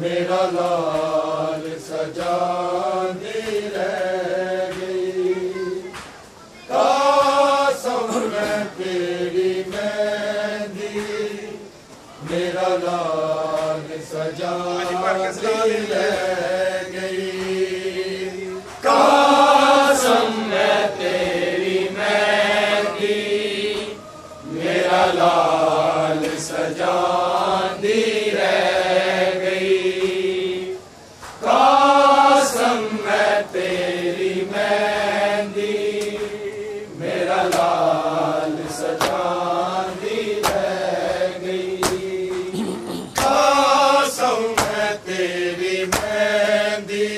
मेरा लाल सजांदी रह गई। कसम मैं तेरी मेहंदी मेरा लाल सजांदी रह गई। कसम मैं तेरी मेहंदी मेरा लाल सजांदी रह गई। कसम मैं तेरी मेहंदी मेरा लाल सजांदी रह गई। कसम मैं तेरी मेहंदी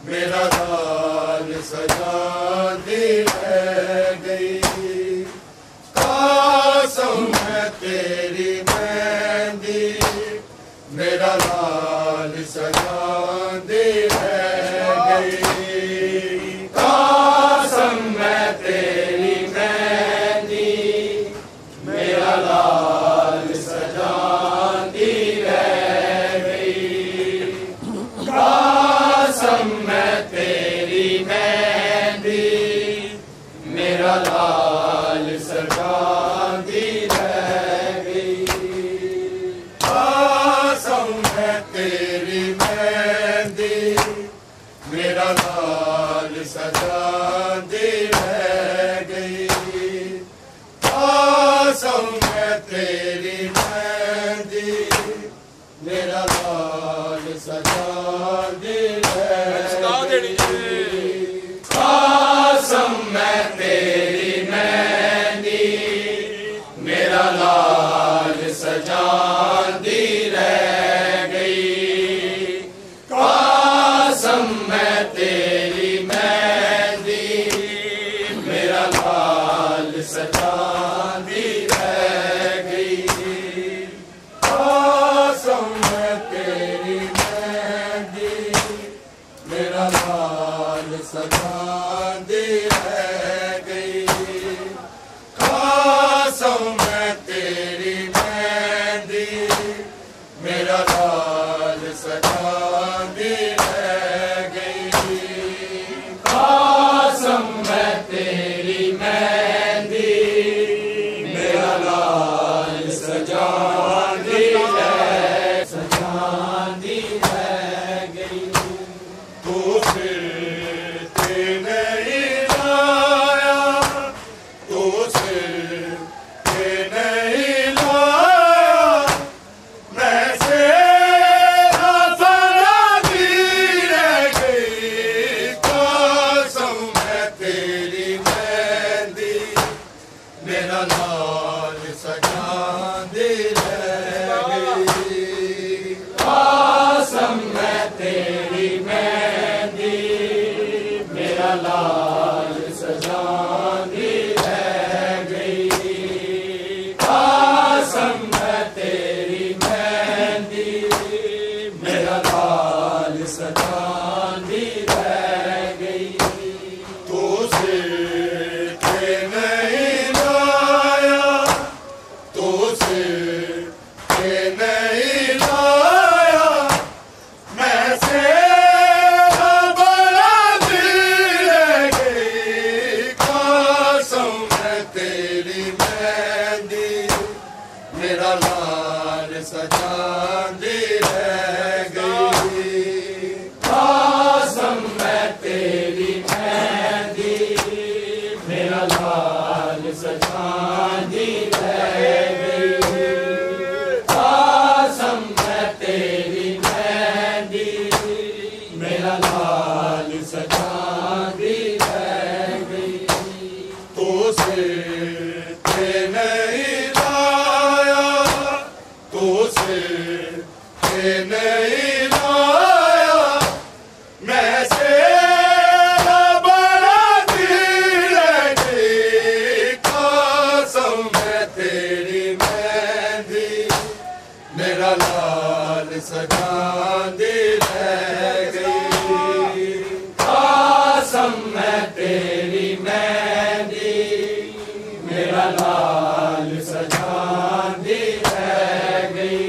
मेरा लाल सजांदी रह गई। कसम मैं तेरी मेहंदी मेरा लाल सजांदी रह गई। कसम मैं तेरी मेहंदी मेरा लाल सजांदी रह गई। कसम मैं तेरी मेहंदी मेरा लाल सजांदी रह गई। कसम मैं तेरी मेहंदी मेरा लाल सजांदी रह गई। कसम मैं तेरी मेहंदी मेरा लाल सजांदी रह गई। कसम मैं तेरी मेहंदी मेरा लाल सजांदी रह गई। कसम मैं तेरी मेहंदी मेरा लाल सजांदी रह गई। कसम मैं तेरी मेहंदी मेरा लाल सजांदी रह गई। कसम मैं तेरी मेहंदी मेरा लाल सजांदी रह गई। कसम मैं तेरी मेहंदी मेरा लाल सजांदी रह गई। तो फिर ते नहीं लाया तो सिर ते नहीं लाया मैं से फरादी रह गई। कसम मैं तेरी मेहंदी मेरा लाल सजांदी रह गई। कसम मैं तेरी मेहंदी मेरा लाल सजांदी रह गई। कसम मैं तेरी मेहंदी मेरा लाल सजांदी रह गई। तो सिर ते नहीं लाया तो सिर ते नहीं लाया मैं से बड़ा दिल रह गई। कसम मैं तेरी मेहंदी मेरा लाल सजांदी रह गई। कसम मैं तेरी मेहंदी मेरा लाल सजांदी रह गई। कसम मैं तेरी मेहंदी मेरा लाल सजांदी रह गई। तो सिर ते नहीं लाया तो सिर ते नहीं लाया मैं से बड़ा दिल रह गई। कसम मैं तेरी मेहंदी मेरा लाल सजांदी रह गई। कसम मैं तेरी मेहंदी मेरा लाल सजांदी रह गई।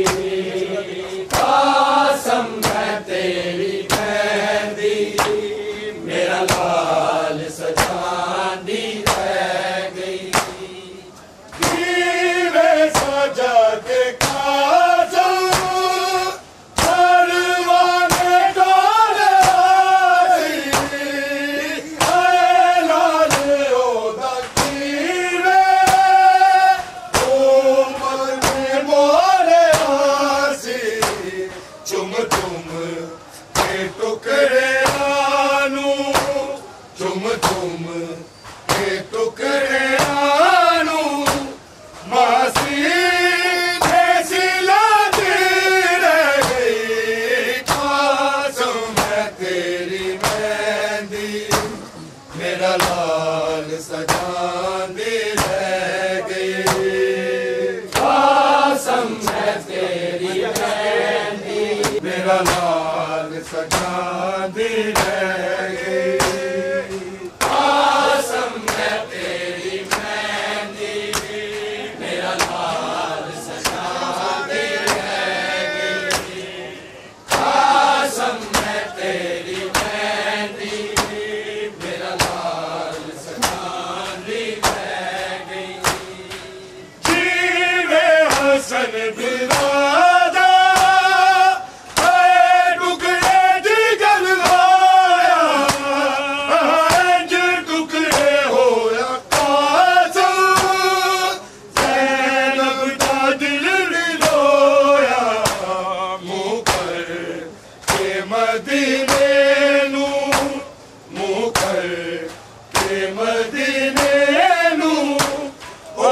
बिरादा टुकड़े जिगर लाया टुकड़े होया कासम ज़ैनब दा दिल रोया मुँह कर के मदीने नू मुँह कर के मदीने नू ओ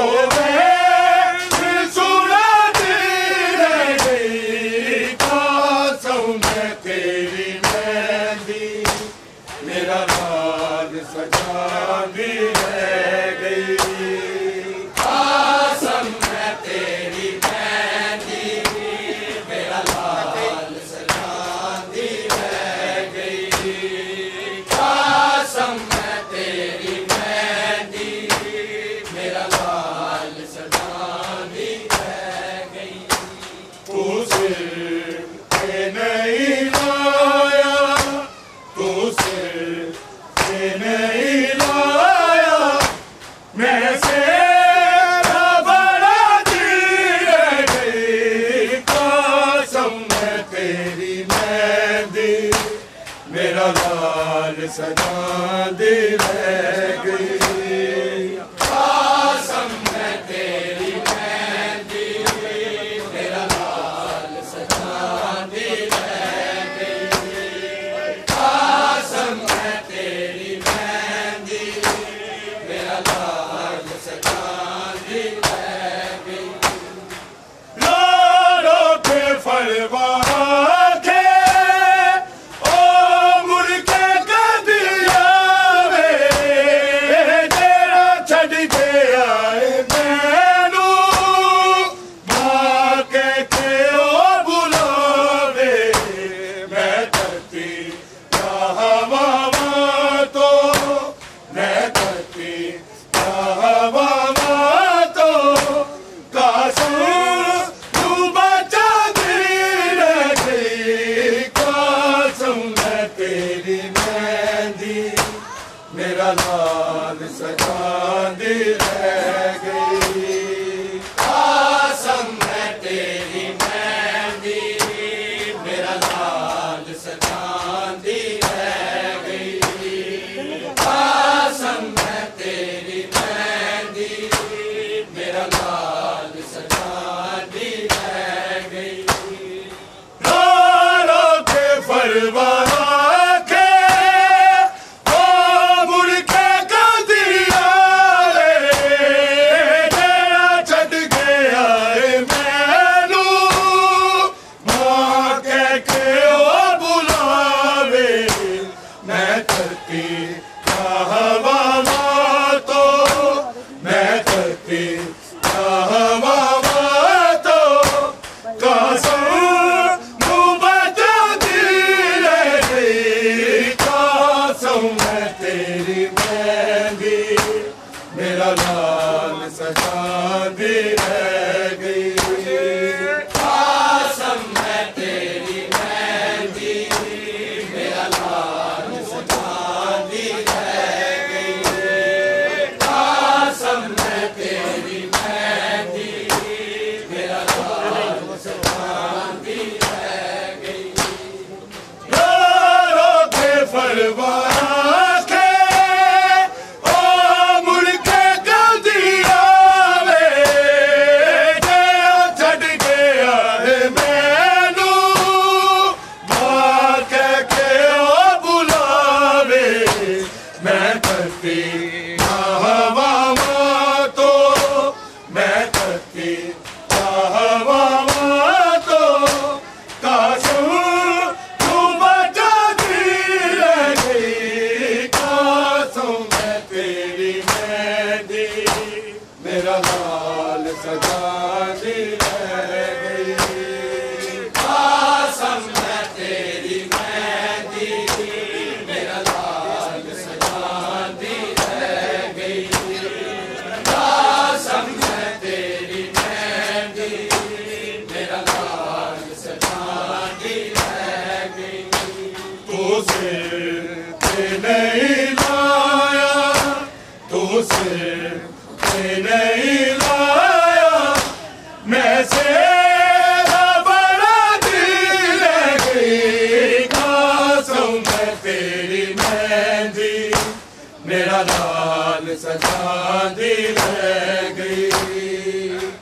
तेरी मेहंदी मेरा लाल सजांदी रह गई कसम मैं तेरी मेहंदी मेरा लाल सजांदी रह गई कसम मैं तेरी मेहंदी मेरा लाल सजांदी रह गई तू नहीं लाया तू नहीं लाया मैं से बड़ा दिल गई कसम मैं तेरी मेहंदी मेरा लाल सजांदी रह गई कसम मैं तेरी मेहंदी मेरा लाल सजांदी रह गई कसम मैं तेरी मेहंदी मेरा लाल सजांदी रह गई लालों के फलवा के ओ मुड़ के कदिया वे तेरा छड़ के आए मैनू माँ के ओ बुलावे मैं धरती हवा तो मैं धरती हवा तो कसम तू बचा दिल गई कसम मैं तेरी मेहंदी मेरा लाल सजांदी रह गई कसम मैं तेरी मेहंदी मेरा लाल सजांदी रह गई कसम मैं तेरी मेहंदी मेरा लाल सजांदी रह गई लालों के फलवा के ओ मुड़ के कदिया रे तेरा छड़ के आए मैनू माँ के ओ बुलावे मैं धरती हवा तो मैं धरती हवा तो कसम तू बचा दिल गई कसम मैं तेरी मेहंदी मेरा लाल सजांदी रह गई कसम मैं तेरी मेहंदी मेरा लाल सजांदी रह गई कसम मैं तेरी मेहंदी मेरा लाल सजांदी रह गई यारों के फलवा के ओ मुड़ के कदिया वे तेरा छड़ के आए मैनू माँ के ओ बुलावे मैं धरती हवा तो मैं धरती हवा तो कसम तू बचा दिल गई कसम मैं तेरी मेहंदी मेरा लाल सजांदी रह गई कसम मैं तेरी मेहंदी मेरा लाल सजांदी रह गई कसम मैं तेरी मेहंदी मेरा लाल सजांदी रह गई तुझे नहीं लाया तुझे नहीं लाया मैं से सजांदी रह गई।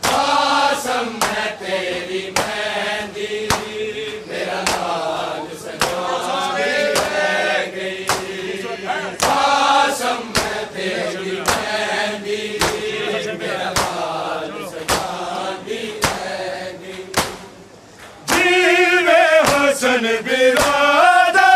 कसम है तेरी मेहंदी मेरा लाल सजांदी रह गई। कसम है तेरी मेहंदी मेरा लाल सजांदी रह गई। जीवे हसन बिरादा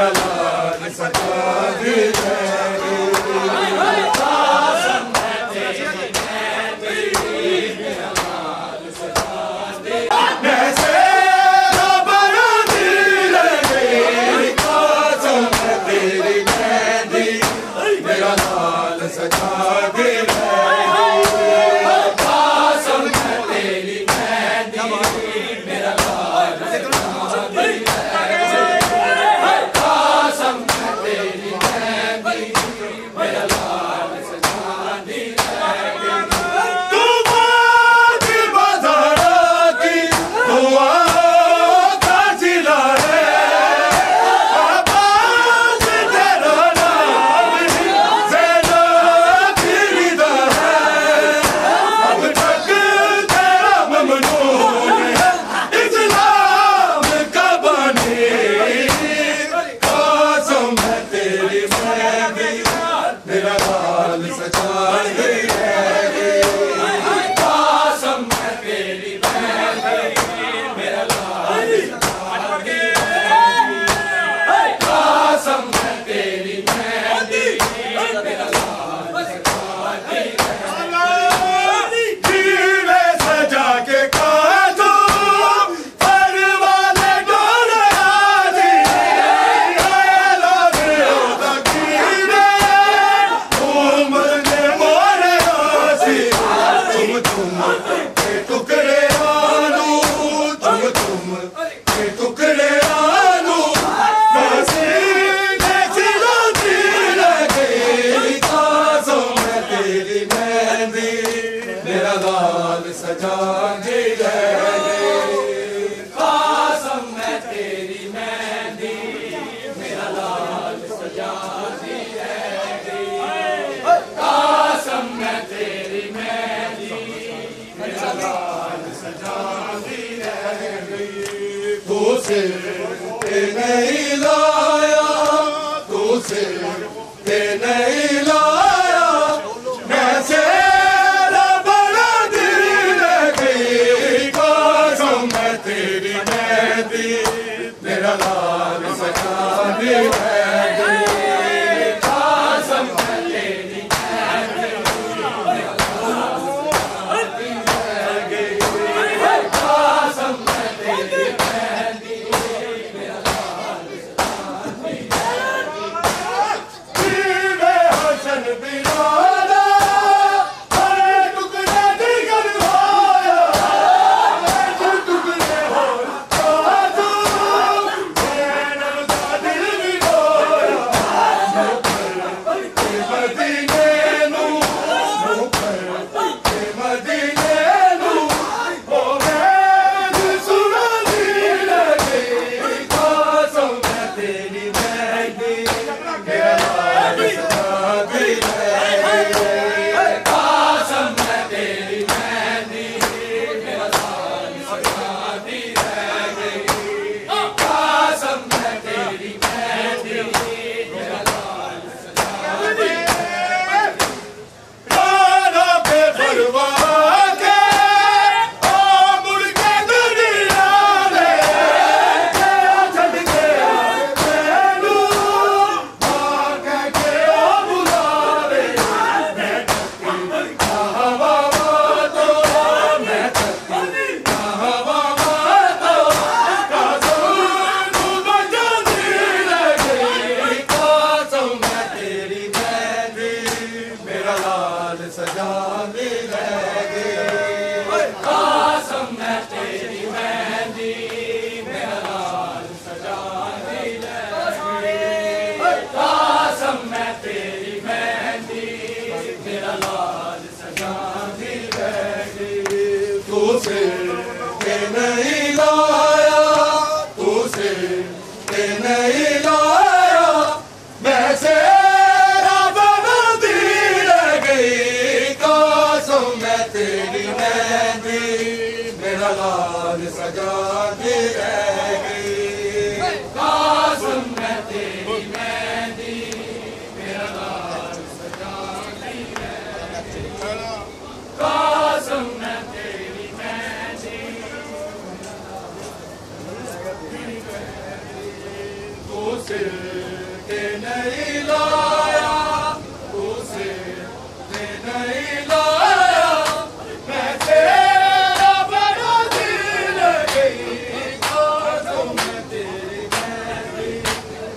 मेरा लाल सजा दी मेहंदी। कसम है तेरी मेहंदी मेरा लाल सजा दी। कैसे बड़ा दिल गई कसम है तेरी मेहंदी मेरा लाल सजा दी मेहंदी। कसम है तेरी मेहंदी मेरा लाल सजा दी। कसम है तेरी मेहंदी मेरा लाल सजा दी। तू बात बधारा की दुआ का जिला है। आवाज़ तेरा नाम ज़ैनब रिदा है। अब तक तेरा ममनून है इस्लाम का बानी। कसम है तेरी मेहंदी मेरा लाल सजा दी मेहंदी। कसम है तेरी मेहंदी मेरा लाल सजा दी। कसम है तेरी मेहंदी मेरा लाल सजा दी। दीवे सजा के काटो परवाने डोले आजी। आया लोग कीने उम्र ने मोरे आसी। तुम के टुकड़े आलू तुम के टुकड़े आलू फांसी में चिल्लाती लगी। कसम है तेरी मेहंदी मेरा लाल सजा दी मेहंदी। कसम है तेरी मेहंदी मेरा लाल सजा दी रहेगी। कसम है तेरी मेहंदी मेरा लाल सजा दी रहेगी। तू सिर पे नहीं लाया तू सिर पे नहीं लाया कैसे बड़ा दिल गई। कसम है तेरी मेहंदी मेरा लाल सजा दी मेहंदी। कसम है तेरी मेहंदी मेरा लाल सजा दी रहेगी। कसम है तेरी मेहंदी मेरा लाल सजा दी रहेगी। दीवे हसन बिराना हरे टुकड़े दिगर भाया। टुकड़े हो ज़ैनब का दिल भी रोया। नहीं लाया, उसे दे नहीं लाया, मैं तेरा बड़ा दिल गई तो मैं तेरी मेहंदी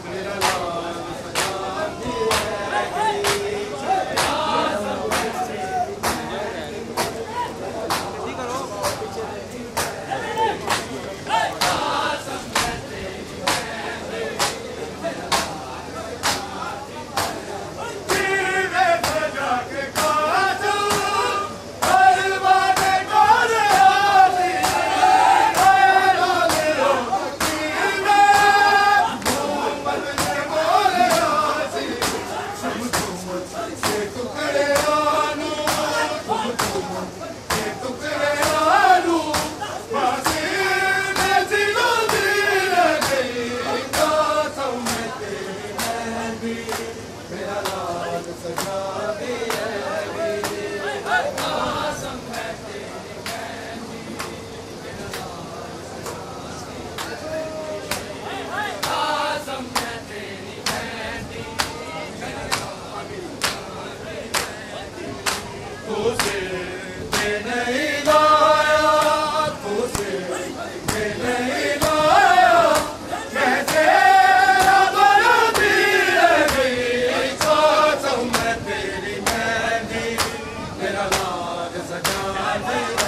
मेरा लाल सजा दिया। उसे दे नहीं लाया, उसे दे नहीं लाया, मैं तेरा बड़ा दिल गई तो मैं तेरी मेहंदी मेरा लाल सजा दिया।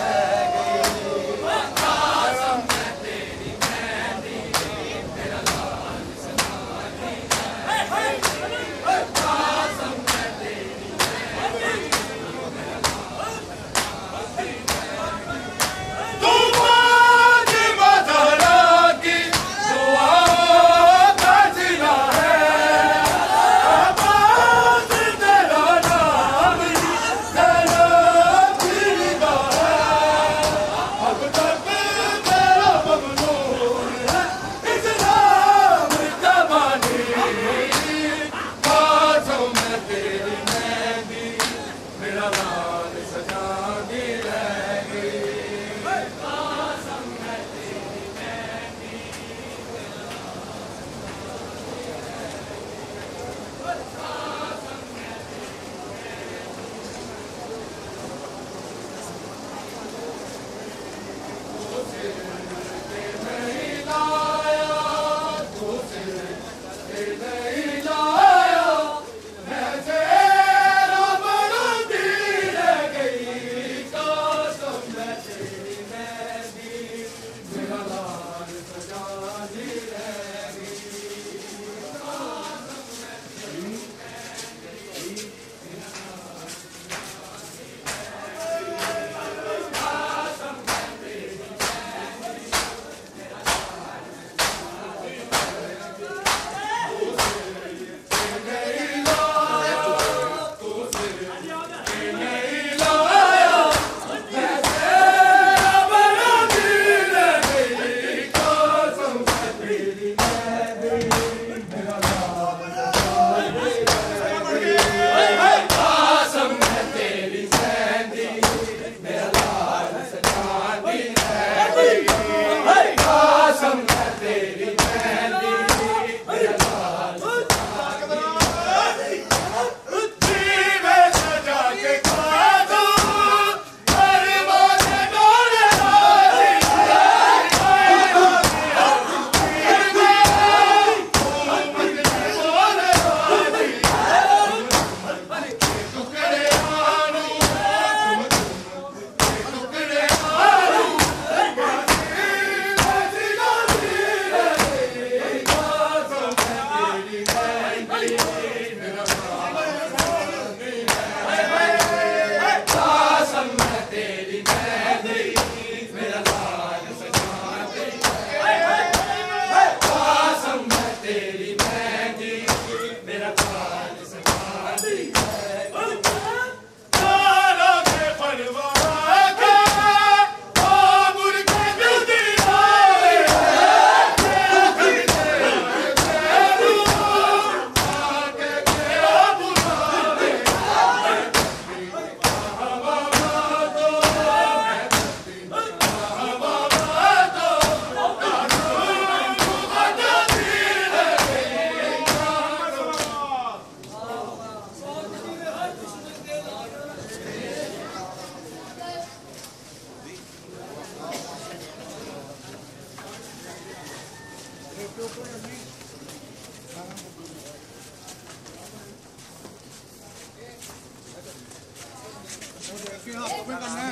के हाथों पे करना है।